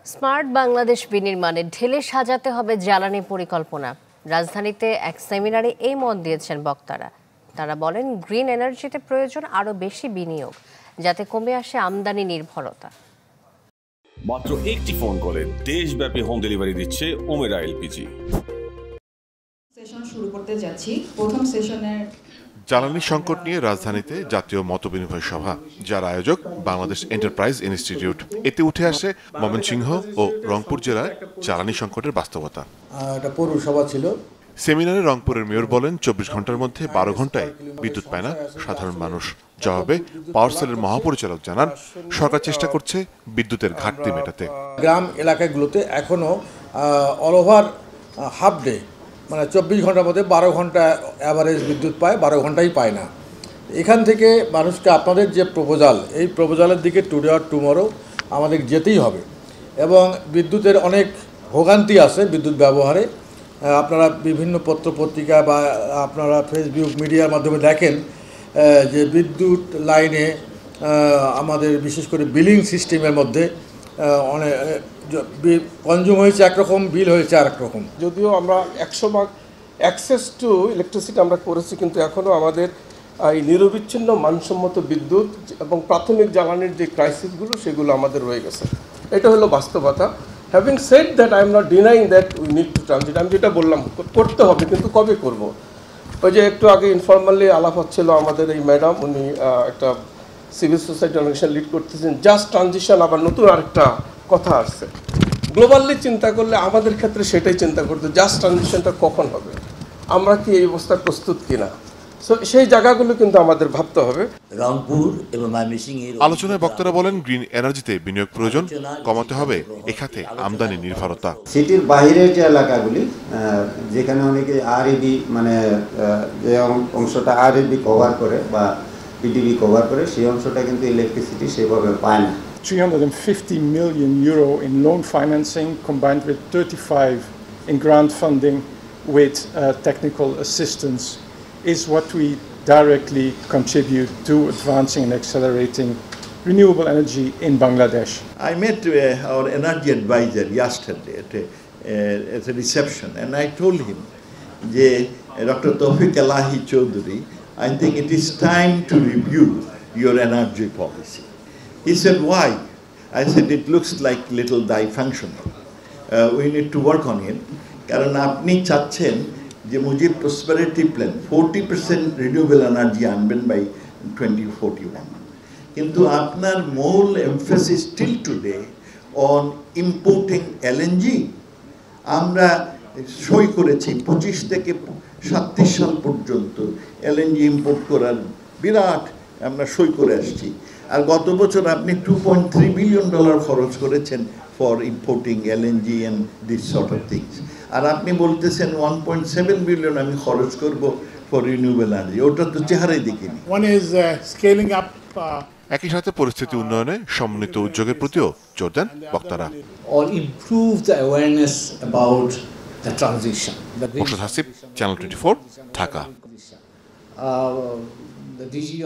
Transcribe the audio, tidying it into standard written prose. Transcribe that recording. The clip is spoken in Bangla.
স্মার্ট বাংলাদেশ বিনির্মাণে ঢেলে সাজাতে হবে জ্বালানি পরিকল্পনা। রাজধানীতে এক সেমিনারে এই মত দিয়েছেন বক্তারা। তারা বলেন, গ্রিন এনার্জিতে প্রয়োজন আরও বেশি বিনিয়োগ, যাতে কমে আসে আমদানি নির্ভরতা। মাত্র একটি ফোন কলে দেশব্যাপী হোম ডেলিভারি দিচ্ছে উমেরা এলপিজি। সেশন শুরু করতে যাচ্ছি। প্রথম সেশনের জ্বালানি সংকট নিয়ে রাজধানীতে জাতীয় মতবিনিময় সভা, যার আয়োজক বাংলাদেশ এন্টারপ্রাইজ ইনস্টিটিউট। এতে উঠে আসে ময়মনসিংহ ও রংপুর জেলার জ্বালানি সংকটের বাস্তবতা। একটা পৌরসভা ছিল। সেমিনারে রংপুরের মেয়র বলেন, 24 ঘন্টার মধ্যে 12 ঘন্টায় বিদ্যুৎ পায় না সাধারণ মানুষ। জবাবে পাওয়ার সেলের মহাপরিচালক জানান, সরকার চেষ্টা করছে বিদ্যুতের ঘাটতি মেটাতে। গ্রাম এলাকাগুলোতে এখনো অল ওভার হাফ ডে, মানে 24 ঘন্টার মধ্যে 12 ঘন্টা অ্যাভারেজ বিদ্যুৎ পায়, 12 ঘন্টাই পায় না। এখান থেকে মানুষকে আপনাদের যে প্রপোজাল, এই প্রপোজালের দিকে টুডে অর টুমরো আমাদের যেতেই হবে। এবং বিদ্যুতের অনেক ভোগান্তি আছে বিদ্যুৎ ব্যবহারে। আপনারা বিভিন্ন পত্রপত্রিকা বা আপনারা ফেসবুক মিডিয়ার মাধ্যমে দেখেন যে বিদ্যুৎ লাইনে আমাদের বিশেষ করে বিলিং সিস্টেমের মধ্যে অনেক কনজিউম হয়েছে একরকম, বিল হয়েছে আরেক রকম। যদিও আমরা 100% অ্যাক্সেস টু ইলেকট্রিসিটি আমরা করেছি, কিন্তু এখনও আমাদের এই নিরবিচ্ছিন্ন মানসম্মত বিদ্যুৎ এবং প্রাথমিক জ্বালানির যে ক্রাইসিসগুলো সেগুলো আমাদের রয়ে গেছে। এটা হলো বাস্তবতা। Having said that I am not denying that we need to transit. আমি যেটা বললাম করতে হবে, কিন্তু কবে করব? ওই যে একটু আগে ইনফর্মালি আলাপ হচ্ছিল, আমাদের এই ম্যাডাম উনি একটা সিভিল সোসাইটি অর্গানাইজেশন লিড করতেছেন, জাস্ট ট্রানজিশন। আবার নতুন আরেকটা কথা আসছে, গ্লোবালি চিন্তা করলে আমাদের ক্ষেত্রে সেটাই চিন্তা করতে, জাস্ট ট্রানজিশনটা কখন হবে, আমরা কি এই অবস্থায় প্রস্তুত কিনা। সো সেই জায়গাগুলো কিন্তু আমাদের ভাবতে হবে। রংপুর এবং আলোচনায় বক্তারা বলেন, গ্রিন এনার্জিতে বিনিয়োগ প্রয়োজন, কমাতে হবে এ খাতে আমদানি নির্ভরতা। সিটির বাইরের যে এলাকাগুলি, যেখানে অনেকে আরইবি মানে যে অংশটা আরইবি কভার করে বা পিডিবি কভার করে, সেই অংশটা কিন্তু ইলেকট্রিসিটি সেভাবে পায় না। 350 million euro in loan financing combined with 35 in grant funding with technical assistance is what we directly contribute to advancing and accelerating renewable energy in Bangladesh. I met our energy advisor yesterday at a reception, and I told him, Dr. Tawfiq Elahi Choudhury, I think it is time to review your energy policy. He said, why? I said, it looks like little dysfunctional. We need to work on it. কারণ আপনি চাচ্ছেন যে Mujib prosperity plan 40% renewable energy আনবেন বাই 2041, কিন্তু আপনার মূল emphasis still today on importing LNG. আমরা সই করেছি 25 থেকে 37 সাল পর্যন্ত এলএনজি ইম্পোর্ট করার বিরাট আমরা সই করে আসছি। আর গত বছর আপনি $2.3 বিলিয়ন খরচ করেছেন for importing LNG and this sort of things. আর আপনি বলতেছেন 1.7 বিলিয়ন আমি খরচ করব ফর রিনিউয়েবল এনার্জি। ওটা তো চেহারাই দেখিনি। একই সাথে পরিস্থিতি উন্নয়নে সমন্বিত উদ্যোগের প্রতিও জোর দেন বক্তারা। মোর্শেদ হাসিব, চ্যানেল 24, ঢাকা।